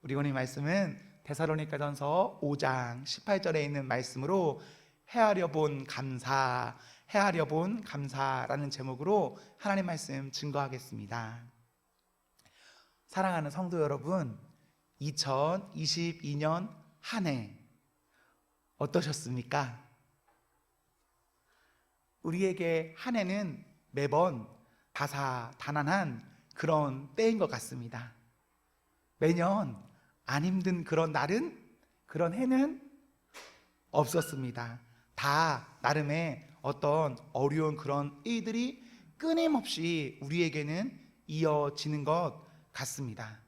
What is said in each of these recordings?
우리 오늘 말씀은 데살로니가전서 5장 18절에 있는 말씀으로 헤아려 본 감사라는 제목으로 하나님 말씀 증거하겠습니다. 사랑하는 성도 여러분, 2022년 한 해 어떠셨습니까? 우리에게 한 해는 매번 다사다난한 그런 때인 것 같습니다. 매년 안 힘든 그런 날은, 그런 해는 없었습니다. 다 나름의 어떤 어려운 그런 일들이 끊임없이 우리에게는 이어지는 것 같습니다.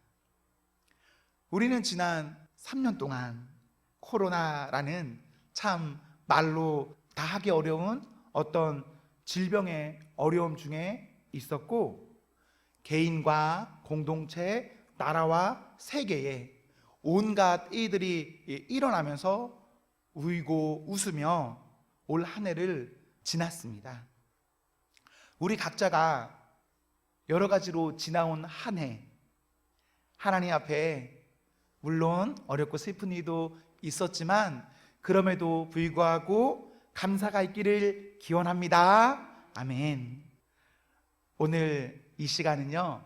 우리는 지난 3년 동안 코로나라는 참 말로 다 하기 어려운 어떤 질병의 어려움 중에 있었고, 개인과 공동체, 나라와 세계에 온갖 일들이 일어나면서 울고 웃으며 올 한 해를 지났습니다. 우리 각자가 여러 가지로 지나온 한 해, 하나님 앞에 물론 어렵고 슬픈 일도 있었지만 그럼에도 불구하고 감사가 있기를 기원합니다. 아멘. 오늘 이 시간은요,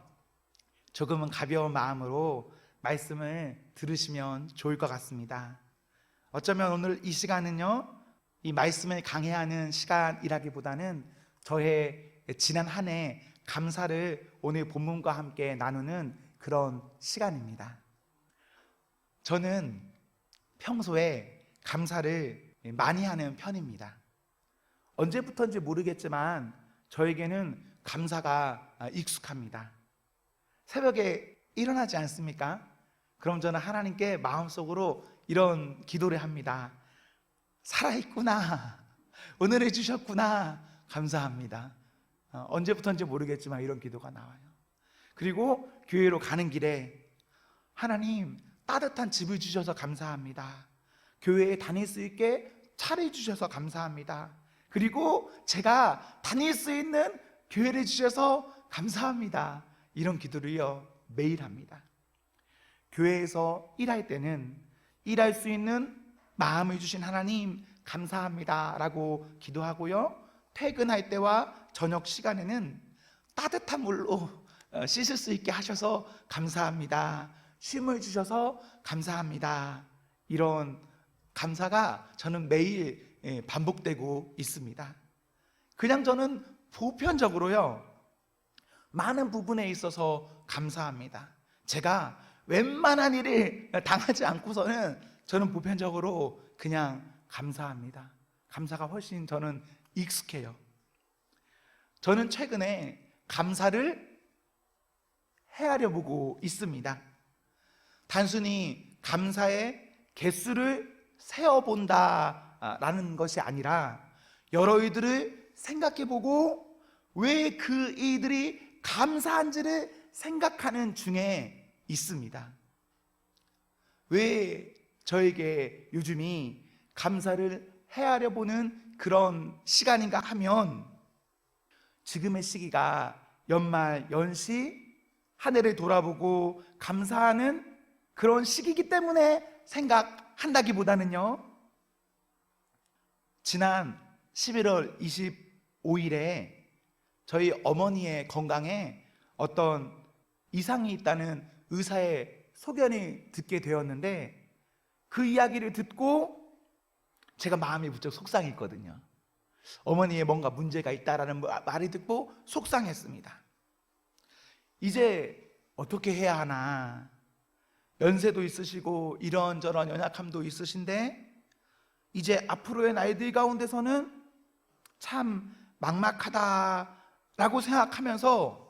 조금은 가벼운 마음으로 말씀을 들으시면 좋을 것 같습니다. 어쩌면 오늘 이 시간은요, 이 말씀을 강해하는 시간이라기보다는 저의 지난 한 해 감사를 오늘 본문과 함께 나누는 그런 시간입니다. 저는 평소에 감사를 많이 하는 편입니다. 언제부터인지 모르겠지만 저에게는 감사가 익숙합니다. 새벽에 일어나지 않습니까? 그럼 저는 하나님께 마음속으로 이런 기도를 합니다. 살아있구나, 오늘 해주셨구나, 감사합니다. 언제부터인지 모르겠지만 이런 기도가 나와요. 그리고 교회로 가는 길에 하나님, 따뜻한 집을 주셔서 감사합니다. 교회에 다닐 수 있게 차를 주셔서 감사합니다. 그리고 제가 다닐 수 있는 교회를 주셔서 감사합니다. 이런 기도를요, 매일 합니다. 교회에서 일할 때는 일할 수 있는 마음을 주신 하나님 감사합니다 라고 기도하고요, 퇴근할 때와 저녁 시간에는 따뜻한 물로 씻을 수 있게 하셔서 감사합니다. 쉼을 주셔서 감사합니다. 이런 감사가 저는 매일 반복되고 있습니다. 그냥 저는 보편적으로요, 많은 부분에 있어서 감사합니다. 제가 웬만한 일을 당하지 않고서는 저는 보편적으로 그냥 감사합니다. 감사가 훨씬 저는 익숙해요. 저는 최근에 감사를 헤아려 보고 있습니다. 단순히 감사의 개수를 세어본다라는 것이 아니라 여러 일들을 생각해보고 왜 그 일들이 감사한지를 생각하는 중에 있습니다. 왜 저에게 요즘이 감사를 헤아려 보는 그런 시간인가 하면, 지금의 시기가 연말 연시 한 해를 돌아보고 감사하는 그런 시기이기 때문에 생각한다기보다는요, 지난 11월 25일에 저희 어머니의 건강에 어떤 이상이 있다는 의사의 소견을 듣게 되었는데, 그 이야기를 듣고 제가 마음이 무척 속상했거든요. 어머니에 뭔가 문제가 있다라는 말을 듣고 속상했습니다. 이제 어떻게 해야 하나, 연세도 있으시고 이런저런 연약함도 있으신데 이제 앞으로의 날들 가운데서는 참 막막하다라고 생각하면서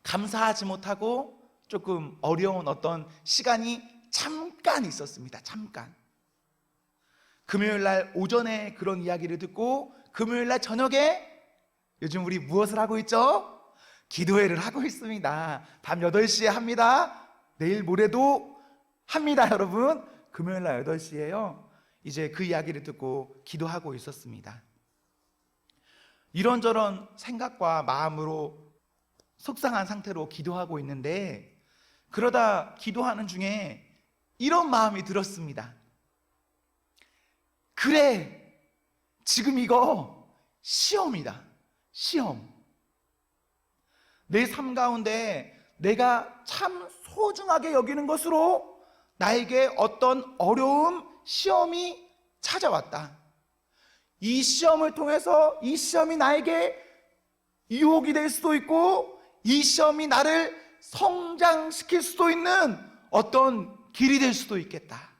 감사하지 못하고 조금 어려운 어떤 시간이 잠깐 있었습니다. 잠깐. 금요일 날 오전에 그런 이야기를 듣고 금요일 날 저녁에 요즘 우리 무엇을 하고 있죠? 기도회를 하고 있습니다. 밤 8시에 합니다. 내일 모레도 합니다, 여러분. 금요일 날 8시에요. 이제 그 이야기를 듣고 기도하고 있었습니다. 이런저런 생각과 마음으로 속상한 상태로 기도하고 있는데 그러다 기도하는 중에 이런 마음이 들었습니다. 그래, 지금 이거 시험이다. 시험. 내 삶 가운데 내가 참 소중하게 여기는 것으로 나에게 어떤 어려움, 시험이 찾아왔다. 이 시험을 통해서 이 시험이 나에게 유혹이 될 수도 있고, 이 시험이 나를 성장시킬 수도 있는 어떤 길이 될 수도 있겠다.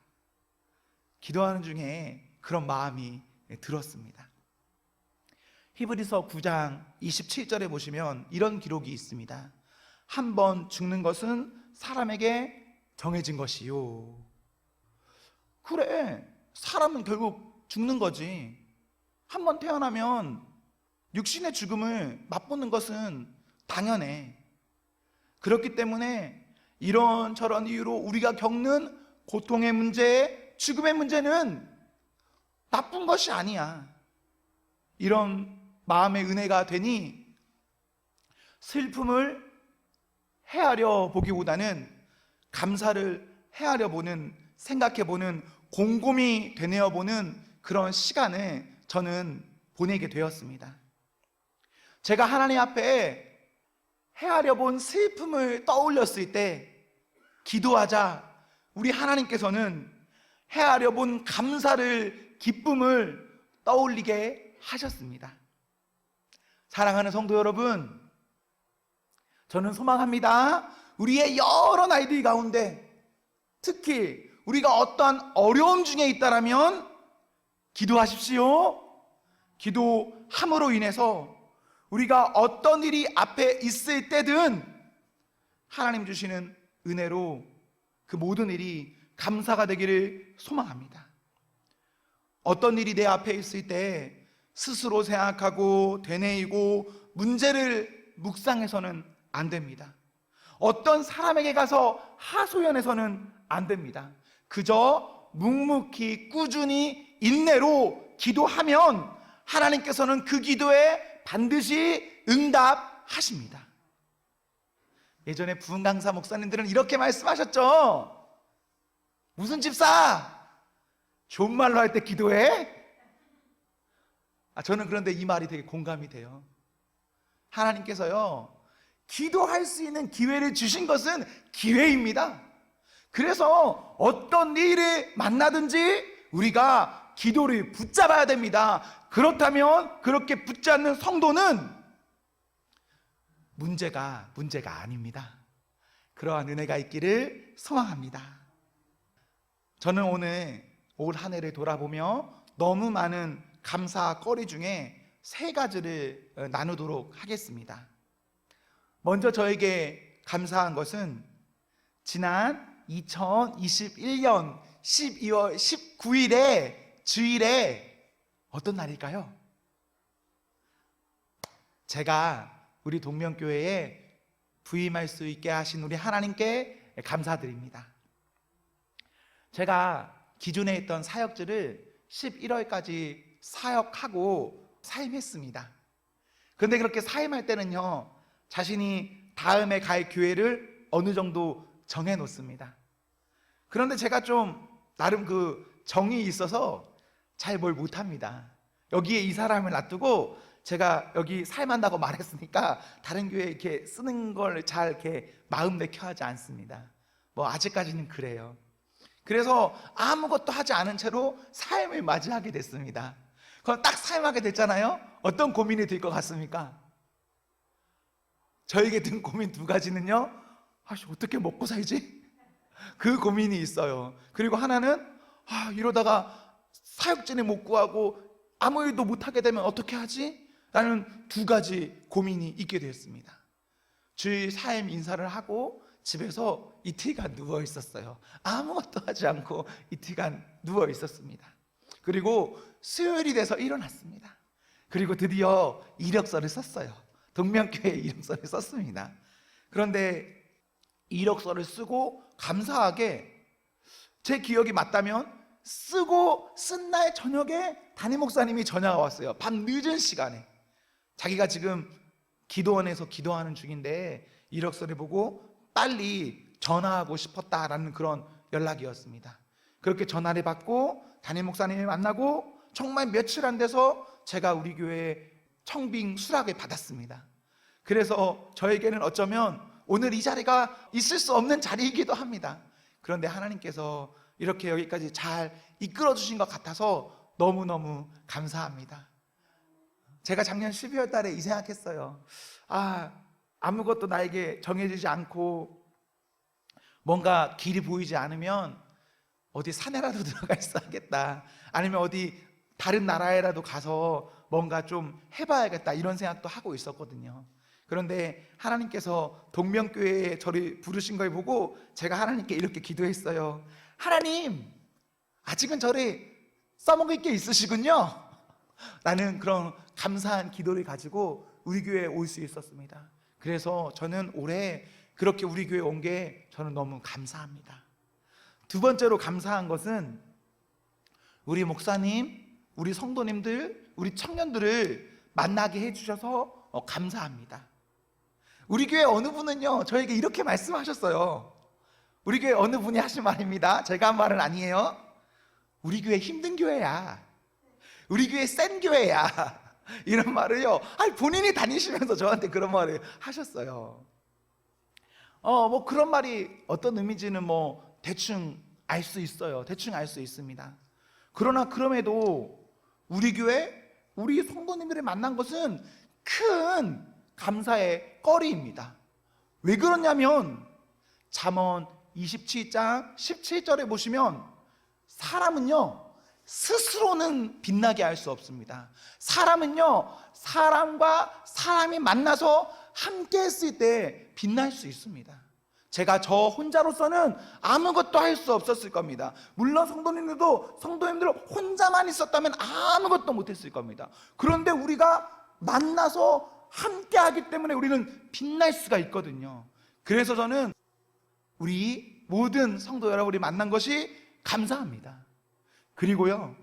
기도하는 중에 그런 마음이 들었습니다. 히브리서 9장 27절에 보시면 이런 기록이 있습니다. 한 번 죽는 것은 사람에게 정해진 것이요. 그래, 사람은 결국 죽는 거지. 한 번 태어나면 육신의 죽음을 맛보는 것은 당연해. 그렇기 때문에 이런저런 이유로 우리가 겪는 고통의 문제, 죽음의 문제는 나쁜 것이 아니야. 이런 마음의 은혜가 되니 슬픔을 헤아려 보기보다는 감사를 헤아려 보는, 생각해 보는, 곰곰이 되뇌어 보는 그런 시간을 저는 보내게 되었습니다. 제가 하나님 앞에 헤아려 본 슬픔을 떠올렸을 때 기도하자 우리 하나님께서는 헤아려 본 감사를, 기쁨을 떠올리게 하셨습니다. 사랑하는 성도 여러분, 저는 소망합니다. 우리의 여러 나이들 가운데 특히 우리가 어떠한 어려움 중에 있다라면 기도하십시오. 기도함으로 인해서 우리가 어떤 일이 앞에 있을 때든 하나님 주시는 은혜로 그 모든 일이 감사가 되기를 소망합니다. 어떤 일이 내 앞에 있을 때 스스로 생각하고 되뇌이고 문제를 묵상해서는 안 됩니다. 어떤 사람에게 가서 하소연해서는 안 됩니다. 그저 묵묵히 꾸준히 인내로 기도하면 하나님께서는 그 기도에 반드시 응답하십니다. 예전에 부흥 강사 목사님들은 이렇게 말씀하셨죠. 무슨 집사? 좋은 말로 할 때 기도해? 저는 그런데 이 말이 되게 공감이 돼요. 하나님께서요, 기도할 수 있는 기회를 주신 것은 기회입니다. 그래서 어떤 일을 만나든지 우리가 기도를 붙잡아야 됩니다. 그렇다면 그렇게 붙잡는 성도는 문제가 아닙니다. 그러한 은혜가 있기를 소망합니다. 저는 오늘 올 한 해를 돌아보며 너무 많은 감사거리 중에 세 가지를 나누도록 하겠습니다. 먼저 저에게 감사한 것은 지난 2021년 12월 19일에 주일에 어떤 날일까요? 제가 우리 동명교회에 부임할 수 있게 하신 우리 하나님께 감사드립니다. 제가 기존에 있던 사역지를 11월까지 사역하고 사임했습니다. 그런데 그렇게 사임할 때는요, 자신이 다음에 갈 교회를 어느 정도 정해 놓습니다. 그런데 제가 좀 나름 그 정이 있어서 잘 뭘 못합니다. 여기에 이 사람을 놔두고 제가 여기 사임한다고 말했으니까 다른 교회에 이렇게 쓰는 걸 잘 이렇게 마음 내켜 하지 않습니다. 뭐 아직까지는 그래요. 그래서 아무것도 하지 않은 채로 사임을 맞이하게 됐습니다. 그럼 딱 사임하게 됐잖아요. 어떤 고민이 들 것 같습니까? 저에게 든 고민 두 가지는요, 어떻게 먹고 살지? 그 고민이 있어요. 그리고 하나는 이러다가 사역진을 못 구하고 아무 일도 못하게 되면 어떻게 하지? 라는 두 가지 고민이 있게 되었습니다. 주일 사임 인사를 하고 집에서 이틀간 누워 있었어요. 아무것도 하지 않고 이틀간 누워 있었습니다. 그리고 수요일이 돼서 일어났습니다. 그리고 드디어 이력서를 썼어요. 동명교회 이력서를 썼습니다. 그런데 이력서를 쓰고 감사하게 제 기억이 맞다면 쓰고 쓴 날 저녁에 담임 목사님이 전화가 왔어요. 밤 늦은 시간에 자기가 지금 기도원에서 기도하는 중인데 이력서를 보고 빨리 전화하고 싶었다라는 그런 연락이었습니다. 그렇게 전화를 받고 담임 목사님을 만나고 정말 며칠 안 돼서 제가 우리 교회에 청빙 수락을 받았습니다. 그래서 저에게는 어쩌면 오늘 이 자리가 있을 수 없는 자리이기도 합니다. 그런데 하나님께서 이렇게 여기까지 잘 이끌어 주신 것 같아서 너무너무 감사합니다. 제가 작년 12월 달에 이 생각했어요. 아무것도 나에게 정해지지 않고 뭔가 길이 보이지 않으면 어디 산에라도 들어가 있어야겠다, 아니면 어디 다른 나라에라도 가서 뭔가 좀 해봐야겠다, 이런 생각도 하고 있었거든요. 그런데 하나님께서 동명교회에 저를 부르신 걸 보고 제가 하나님께 이렇게 기도했어요. 하나님, 아직은 저를 써먹을 게 있으시군요. 나는 그런 감사한 기도를 가지고 우리 교회에 올 수 있었습니다. 그래서 저는 올해 그렇게 우리 교회에 온 게 저는 너무 감사합니다. 두 번째로 감사한 것은 우리 목사님, 우리 성도님들, 우리 청년들을 만나게 해주셔서 감사합니다. 우리 교회 어느 분은요, 저에게 이렇게 말씀하셨어요. 우리 교회 어느 분이 하신 말입니다. 제가 한 말은 아니에요. 우리 교회 힘든 교회야, 우리 교회 센 교회야, 이런 말을요, 본인이 다니시면서 저한테 그런 말을 하셨어요. 뭐 그런 말이 어떤 의미인지는 뭐 대충 알 수 있어요. 대충 알 수 있습니다. 그러나 그럼에도 우리 교회, 우리 성도님들을 만난 것은 큰 감사의 거리입니다. 왜 그러냐면 잠언 27장 17절에 보시면 사람은요, 스스로는 빛나게 할 수 없습니다. 사람은요, 사람과 사람이 만나서 함께 했을 때 빛날 수 있습니다. 제가 저 혼자로서는 아무것도 할 수 없었을 겁니다. 물론 성도님들 혼자만 있었다면 아무것도 못했을 겁니다. 그런데 우리가 만나서 함께 하기 때문에 우리는 빛날 수가 있거든요. 그래서 저는 우리 모든 성도 여러분이 만난 것이 감사합니다. 그리고요,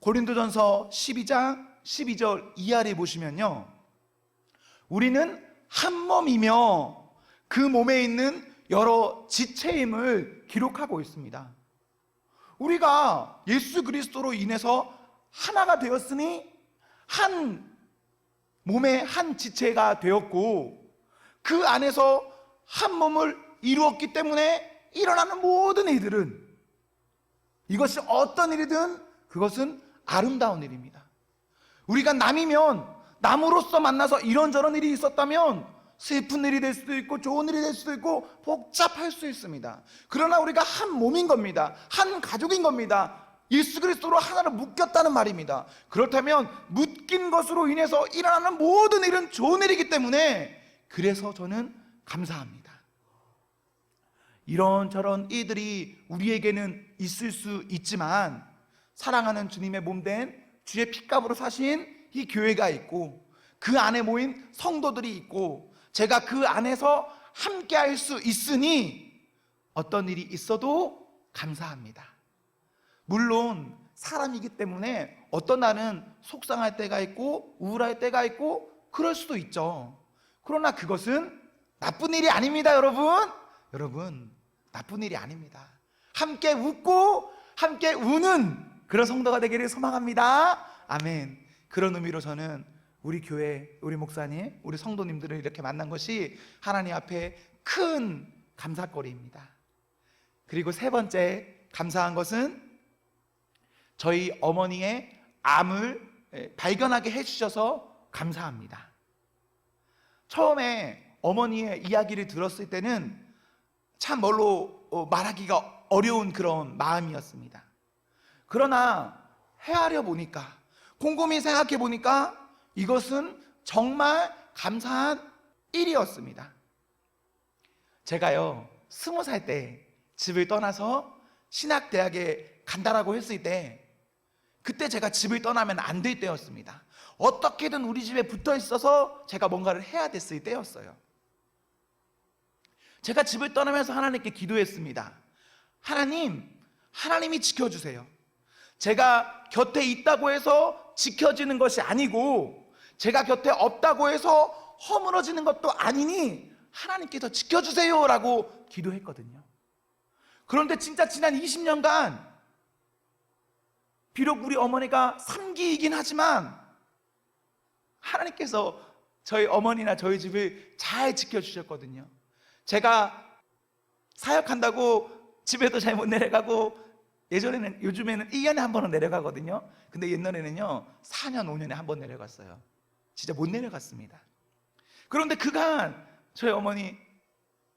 고린도전서 12장 12절 이하를 보시면요, 우리는 한 몸이며 그 몸에 있는 여러 지체임을 기록하고 있습니다. 우리가 예수 그리스도로 인해서 하나가 되었으니 한 몸의 한 지체가 되었고, 그 안에서 한 몸을 이루었기 때문에 일어나는 모든 일들은, 이것이 어떤 일이든 그것은 아름다운 일입니다. 우리가 남이면 남으로서 만나서 이런저런 일이 있었다면 슬픈 일이 될 수도 있고 좋은 일이 될 수도 있고 복잡할 수 있습니다. 그러나 우리가 한 몸인 겁니다. 한 가족인 겁니다. 예수 그리스도로 하나로 묶였다는 말입니다. 그렇다면 묶인 것으로 인해서 일어나는 모든 일은 좋은 일이기 때문에, 그래서 저는 감사합니다. 이런저런 일들이 우리에게는 있을 수 있지만 사랑하는 주님의 몸된 주의 핏값으로 사신 이 교회가 있고, 그 안에 모인 성도들이 있고, 제가 그 안에서 함께 할 수 있으니 어떤 일이 있어도 감사합니다. 물론 사람이기 때문에 어떤 날은 속상할 때가 있고 우울할 때가 있고 그럴 수도 있죠. 그러나 그것은 나쁜 일이 아닙니다. 여러분, 나쁜 일이 아닙니다. 함께 웃고 함께 우는 그런 성도가 되기를 소망합니다. 아멘. 그런 의미로 저는 우리 교회, 우리 목사님, 우리 성도님들을 이렇게 만난 것이 하나님 앞에 큰 감사거리입니다. 그리고 세 번째 감사한 것은 저희 어머니의 암을 발견하게 해주셔서 감사합니다. 처음에 어머니의 이야기를 들었을 때는 참 말하기가 어려운 그런 마음이었습니다. 그러나 헤아려 보니까, 곰곰이 생각해 보니까 이것은 정말 감사한 일이었습니다. 제가요 20살 때 집을 떠나서 신학대학에 간다라고 했을 때, 그때 제가 집을 떠나면 안 될 때였습니다. 어떻게든 우리 집에 붙어 있어서 제가 뭔가를 해야 됐을 때였어요. 제가 집을 떠나면서 하나님께 기도했습니다. 하나님이 지켜주세요. 제가 곁에 있다고 해서 지켜지는 것이 아니고, 제가 곁에 없다고 해서 허물어지는 것도 아니니 하나님께서 지켜주세요라고 기도했거든요. 그런데 진짜 지난 20년간 비록 우리 어머니가 3기이긴 하지만 하나님께서 저희 어머니나 저희 집을 잘 지켜주셨거든요. 제가 사역한다고 집에도 잘 못 내려가고 요즘에는 1년에 한 번은 내려가거든요. 근데 옛날에는요 4년 5년에 한 번 내려갔어요. 진짜 못 내려갔습니다. 그런데 그간 저희 어머니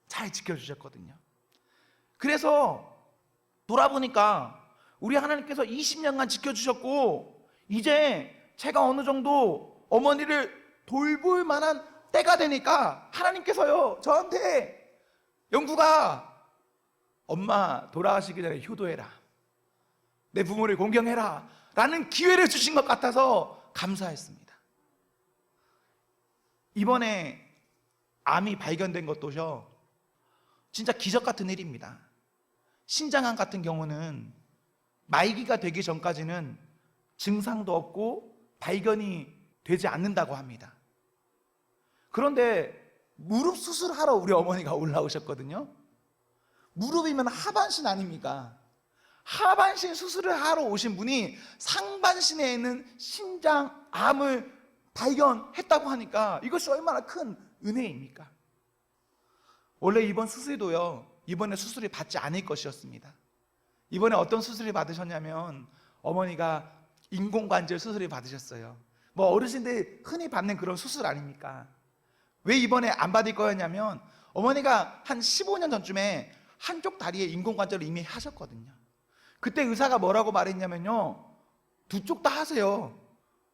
잘 지켜주셨거든요. 그래서 돌아보니까 우리 하나님께서 20년간 지켜주셨고, 이제 제가 어느 정도 어머니를 돌볼 만한 때가 되니까 하나님께서요 저한테, 영구가 엄마 돌아가시기 전에 효도해라, 내 부모를 공경해라 라는 기회를 주신 것 같아서 감사했습니다. 이번에 암이 발견된 것도요 진짜 기적 같은 일입니다. 신장암 같은 경우는 말기가 되기 전까지는 증상도 없고 발견이 되지 않는다고 합니다. 그런데 무릎 수술하러 우리 어머니가 올라오셨거든요. 무릎이면 하반신 아닙니까? 하반신 수술을 하러 오신 분이 상반신에 있는 신장암을 발견했다고 하니까 이것이 얼마나 큰 은혜입니까? 원래 이번 수술도요 이번에 수술이 받지 않을 것이었습니다. 이번에 어떤 수술을 받으셨냐면 어머니가 인공관절 수술을 받으셨어요. 뭐 어르신들 흔히 받는 그런 수술 아닙니까? 왜 이번에 안 받을 거였냐면 어머니가 한 15년 전쯤에 한쪽 다리에 인공관절을 이미 하셨거든요. 그때 의사가 뭐라고 말했냐면요, 두 쪽 다 하세요.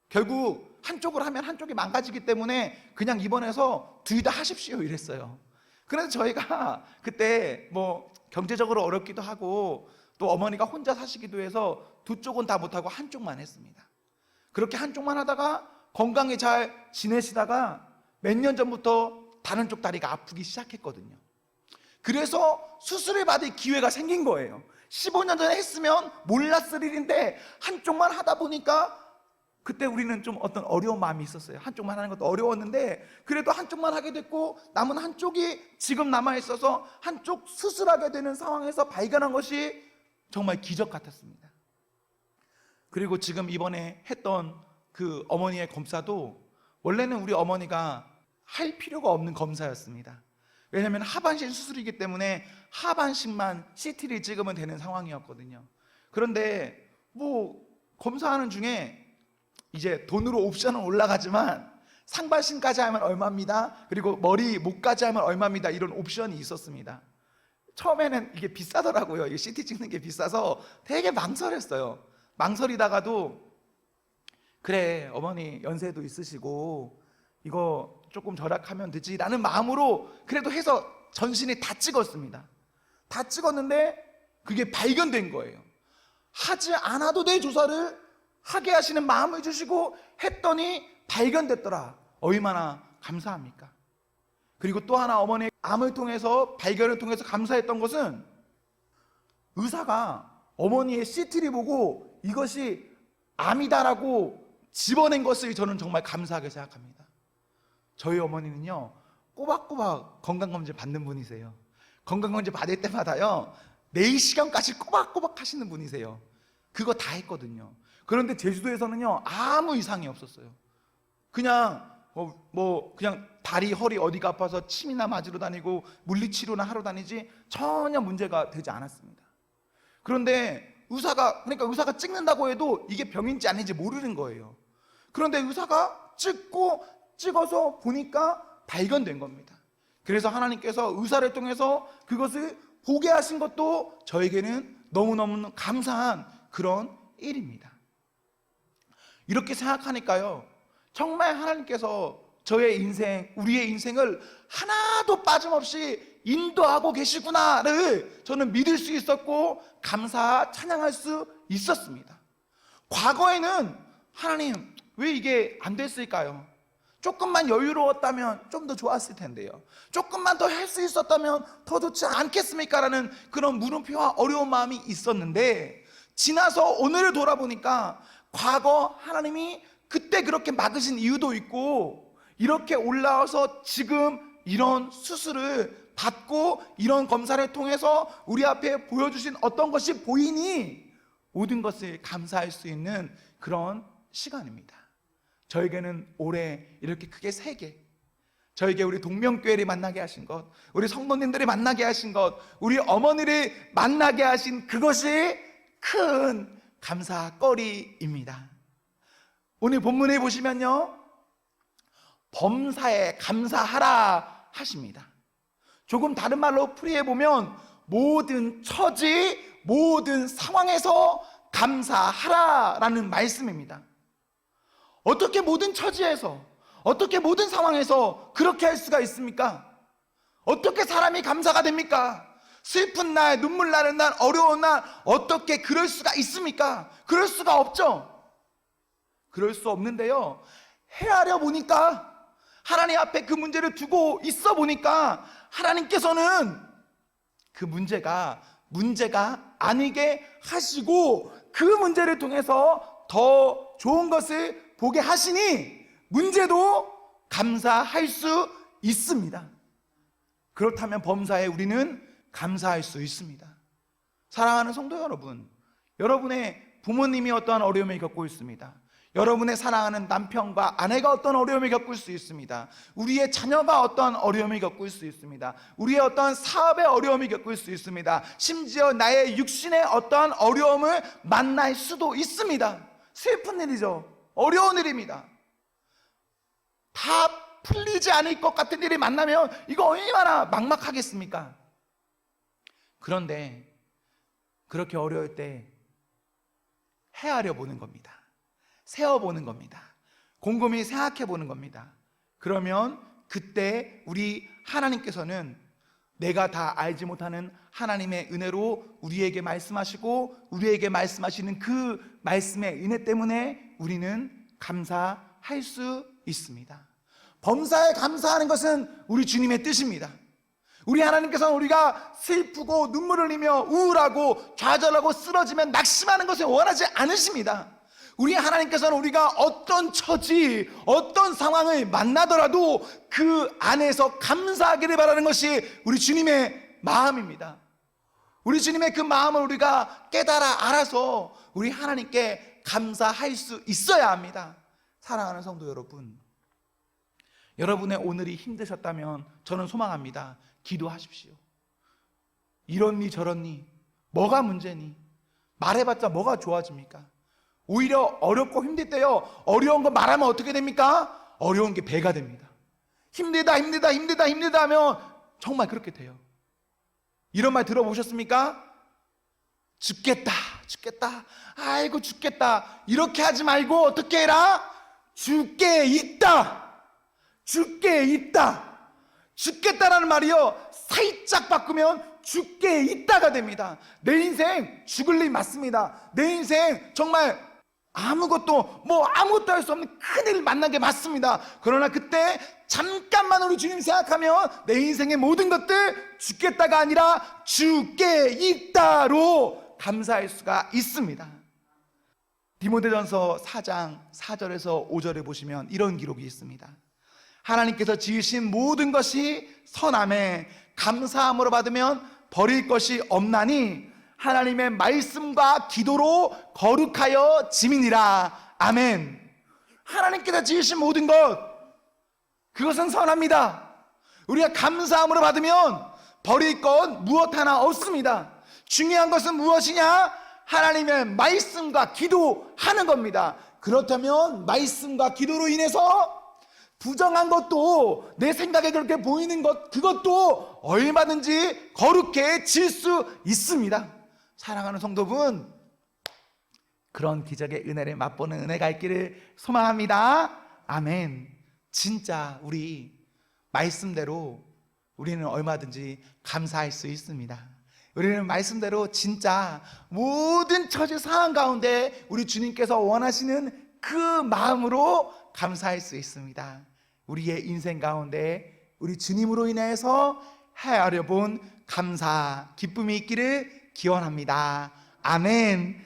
결국 한쪽을 하면 한쪽이 망가지기 때문에 그냥 입원해서 둘 다 하십시오 이랬어요. 그래서 저희가 그때 뭐 경제적으로 어렵기도 하고 또 어머니가 혼자 사시기도 해서 두 쪽은 다 못하고 한쪽만 했습니다. 그렇게 한쪽만 하다가 건강히 잘 지내시다가 몇 년 전부터 다른 쪽 다리가 아프기 시작했거든요. 그래서 수술을 받을 기회가 생긴 거예요. 15년 전에 했으면 몰랐을 일인데 한쪽만 하다 보니까 그때 우리는 좀 어떤 어려운 마음이 있었어요. 한쪽만 하는 것도 어려웠는데 그래도 한쪽만 하게 됐고 남은 한쪽이 지금 남아있어서 한쪽 수술하게 되는 상황에서 발견한 것이 정말 기적 같았습니다. 그리고 지금 이번에 했던 그 어머니의 검사도 원래는 우리 어머니가 할 필요가 없는 검사였습니다. 왜냐하면 하반신 수술이기 때문에 하반신만 CT를 찍으면 되는 상황이었거든요. 그런데 뭐 검사하는 중에 이제 돈으로 옵션은 올라가지만 상반신까지 하면 얼마입니다, 그리고 머리, 목까지 하면 얼마입니다, 이런 옵션이 있었습니다. 처음에는 이게 비싸더라고요. 이 CT 찍는 게 비싸서 되게 망설였어요. 망설이다가도 그래 어머니 연세도 있으시고 이거 조금 절약하면 되지 라는 마음으로 그래도 해서 전신이 다 찍었습니다. 다 찍었는데 그게 발견된 거예요. 하지 않아도 될 조사를 하게 하시는 마음을 주시고 했더니 발견됐더라. 얼마나 감사합니까? 그리고 또 하나 어머니의 암을 통해서, 발견을 통해서 감사했던 것은 의사가 어머니의 CT를 보고 이것이 암이다라고 집어낸 것을 저는 정말 감사하게 생각합니다. 저희 어머니는요 꼬박꼬박 건강검진 받는 분이세요. 건강검진 받을 때마다요 4시간까지 꼬박꼬박 하시는 분이세요. 그거 다 했거든요. 그런데 제주도에서는요 아무 이상이 없었어요. 그냥 그냥 다리, 허리 어디가 아파서 침이나 맞으러 다니고 물리치료나 하러 다니지 전혀 문제가 되지 않았습니다. 그런데 의사가 찍는다고 해도 이게 병인지 아닌지 모르는 거예요. 그런데 의사가 찍어서 보니까 발견된 겁니다. 그래서 하나님께서 의사를 통해서 그것을 보게 하신 것도 저에게는 너무너무 감사한 그런 일입니다. 이렇게 생각하니까요 정말 하나님께서 저의 인생, 우리의 인생을 하나도 빠짐없이 인도하고 계시구나를 저는 믿을 수 있었고 찬양할 수 있었습니다. 과거에는 하나님 왜 이게 안 됐을까요? 조금만 여유로웠다면 좀 더 좋았을 텐데요. 조금만 더 할 수 있었다면 더 좋지 않겠습니까? 라는 그런 물음표와 어려운 마음이 있었는데 지나서 오늘을 돌아보니까 과거 하나님이 그때 그렇게 막으신 이유도 있고 이렇게 올라와서 지금 이런 수술을 받고 이런 검사를 통해서 우리 앞에 보여주신 어떤 것이 보이니 모든 것을 감사할 수 있는 그런 시간입니다. 저에게는 올해 이렇게 크게 3개, 저에게 우리 동명교회를 만나게 하신 것, 우리 성도님들을 만나게 하신 것, 우리 어머니를 만나게 하신 그것이 큰 감사거리입니다. 오늘 본문에 보시면요, 범사에 감사하라 하십니다. 조금 다른 말로 풀이해보면 모든 처지, 모든 상황에서 감사하라라는 말씀입니다. 어떻게 모든 처지에서, 어떻게 모든 상황에서 그렇게 할 수가 있습니까? 어떻게 사람이 감사가 됩니까? 슬픈 날, 눈물 나는 날, 어려운 날 어떻게 그럴 수가 있습니까? 그럴 수가 없죠. 그럴 수 없는데요, 헤아려 보니까, 하나님 앞에 그 문제를 두고 있어 보니까 하나님께서는 그 문제가 아니게 하시고 그 문제를 통해서 더 좋은 것을 보게 하시니 문제도 감사할 수 있습니다. 그렇다면 범사에 우리는 감사할 수 있습니다. 사랑하는 성도 여러분, 여러분의 부모님이 어떠한 어려움을 겪고 있습니다. 여러분의 사랑하는 남편과 아내가 어떤 어려움을 겪을 수 있습니다. 우리의 자녀가 어떤 어려움을 겪을 수 있습니다. 우리의 어떤 사업의 어려움을 겪을 수 있습니다. 심지어 나의 육신의 어떠한 어려움을 만날 수도 있습니다. 슬픈 일이죠. 어려운 일입니다. 다 풀리지 않을 것 같은 일이 만나면 이거 얼마나 막막하겠습니까? 그런데 그렇게 어려울 때 헤아려 보는 겁니다. 세어보는 겁니다. 곰곰이 생각해 보는 겁니다. 그러면 그때 우리 하나님께서는 내가 다 알지 못하는 하나님의 은혜로 우리에게 말씀하시고 우리에게 말씀하시는 그 말씀의 은혜 때문에 우리는 감사할 수 있습니다. 범사에 감사하는 것은 우리 주님의 뜻입니다. 우리 하나님께서는 우리가 슬프고 눈물을 흘리며 우울하고 좌절하고 쓰러지면 낙심하는 것을 원하지 않으십니다. 우리 하나님께서는 우리가 어떤 처지, 어떤 상황을 만나더라도 그 안에서 감사하기를 바라는 것이 우리 주님의 마음입니다. 우리 주님의 그 마음을 우리가 깨달아 알아서 우리 하나님께 감사할 수 있어야 합니다. 사랑하는 성도 여러분, 여러분의 오늘이 힘드셨다면 저는 소망합니다. 기도하십시오. 이렇니 저렇니, 뭐가 문제니, 말해봤자 뭐가 좋아집니까? 오히려 어렵고 힘들 때요, 어려운 거 말하면 어떻게 됩니까? 어려운 게 배가 됩니다. 힘들다 하면 정말 그렇게 돼요. 이런 말 들어보셨습니까? 죽겠다, 아이고 죽겠다, 이렇게 하지 말고 어떻게 해라? 죽게 있다. 죽겠다라는 말이요, 살짝 바꾸면 죽게 있다가 됩니다. 내 인생 죽을 일 맞습니다. 내 인생 정말 아무것도 할 수 없는 큰일 만난 게 맞습니다. 그러나 그때 잠깐만 우리 주님 생각하면 내 인생의 모든 것들 죽겠다가 아니라 죽게 있다로 감사할 수가 있습니다. 디모데전서 4장 4절에서 5절에 보시면 이런 기록이 있습니다. 하나님께서 지으신 모든 것이 선함에 감사함으로 받으면 버릴 것이 없나니 하나님의 말씀과 기도로 거룩하여 지민이라. 아멘. 하나님께서 지으신 모든 것, 그것은 선합니다. 우리가 감사함으로 받으면 버릴 것 무엇 하나 없습니다. 중요한 것은 무엇이냐? 하나님의 말씀과 기도하는 겁니다. 그렇다면 말씀과 기도로 인해서 부정한 것도, 내 생각에 그렇게 보이는 것, 그것도 얼마든지 거룩해질 수 있습니다. 사랑하는 성도분, 그런 기적의 은혜를 맛보는 은혜가 있기를 소망합니다. 아멘. 진짜 우리 말씀대로 우리는 얼마든지 감사할 수 있습니다. 우리는 말씀대로 진짜 모든 처지 상황 가운데 우리 주님께서 원하시는 그 마음으로 감사할 수 있습니다. 우리의 인생 가운데 우리 주님으로 인해서 헤아려 본 감사, 기쁨이 있기를 기원합니다. 아멘.